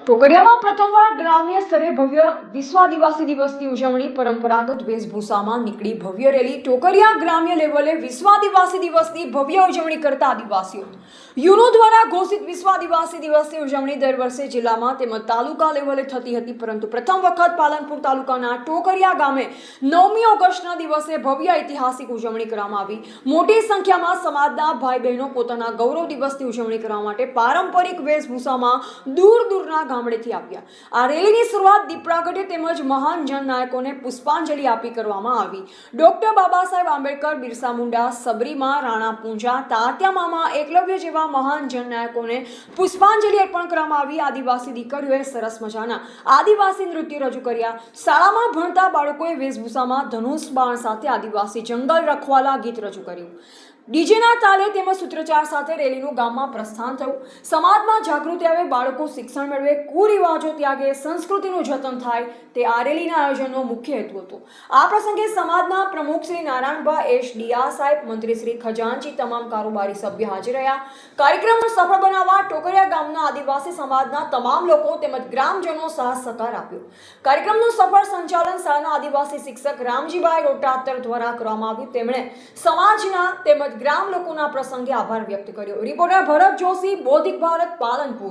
ટોકરિયામાં પ્રથમવાર ગ્રામ્ય સ્તરે ભવ્ય વિશ્વ આદિવાસી દિવસની ઉજવણી પરંપરાગત વેશભૂષામાં નીકળી ભવ્ય રેલી ટોકરિયા ગ્રામ્ય લેવલે વિશ્વ આદિવાસી દિવસની ભવ્ય ઉજવણી કરતા આદિવાસીઓ યુનો દ્વારા ઘોષિત વિશ્વ આદિવાસી દિવસની ઉજવણી દર વર્ષે જિલ્લામાં તેમજ તાલુકા લેવલે થતી હતી, પરંતુ પ્રથમ વખત પાલનપુર તાલુકાના ટોકરિયા ગામે 9મી ઓગસ્ટના દિવસે ભવ્ય ઐતિહાસિક ઉજવણી કરવામાં આવી. મોટી સંખ્યામાં સમાજના ભાઈ બહેનો પોતાના ગૌરવ દિવસની ઉજવણી કરવા માટે પારંપરિક વેશભૂષામાં દૂર દૂરના ગામડેથી આવ્યા. આ રેલીની શરૂઆત દીપ પ્રાગટ્ય તેમજ મહાન જનનાયકોને પુષ્પાંજલિ આપી કરવામાં આવી. ડોક્ટર બાબા સાહેબ આંબેડકર, બિરસા મુંડા, સબરીમાં, રાણા પૂંજા, તાત્યા મામા, એકલવ્ય જેવા મહાન જનનાયકોને પુષ્પાંજલિ અર્પણ કરવામાં આવી. આદિવાસી દીકરીઓએ સરસ મજાના આદિવાસી નૃત્ય રજૂ કર્યા. શાળામાં ભણતા બાળકોએ વેશભૂષામાં ધનુષ બાણ સાથે આદિવાસી જંગલ રખવાલા ગીત રજૂ કર્યું. ડીજેના તાલે તેમજ સૂત્રોચ્ચાર સાથે રેલીનું ગામમાં પ્રસ્થાન થયું. સમાજમાં જાગૃતિ આવે, બાળકો શિક્ષણ મેળવે, કુરિવાજો ત્યાગે, સંસ્કૃતિનું જતન થાય તે આ રેલીના આયોજનનો મુખ્ય હેતુ હતો. આ પ્રસંગે સમાજના પ્રમુખ શ્રી નારાયણભાઈ એસ ડીઆ સાહેબ, મંત્રી શ્રી ખજાનચી, તમામ કારોબારી સભ્ય હાજર રહ્યા. કાર્યક્રમને સફળ બનાવવા ટોકરિયા ગામના આદિવાસી સમાજના તમામ લોકો તેમજ ગ્રામજનો સાથ સહકાર આપ્યો. કાર્યક્રમનું સફળ સંચાલન શાળાના આદિવાસી શિક્ષક રામજીભાઈ રોટાતર દ્વારા કરવામાં આવ્યું. તેમણે સમાજના તેમજ ગ્રામ લોકોના પ્રસંગે આભાર વ્યક્ત કર્યો. રિપોર્ટર ભરત જોશી, બોધિક ભારત, પાલનપુર.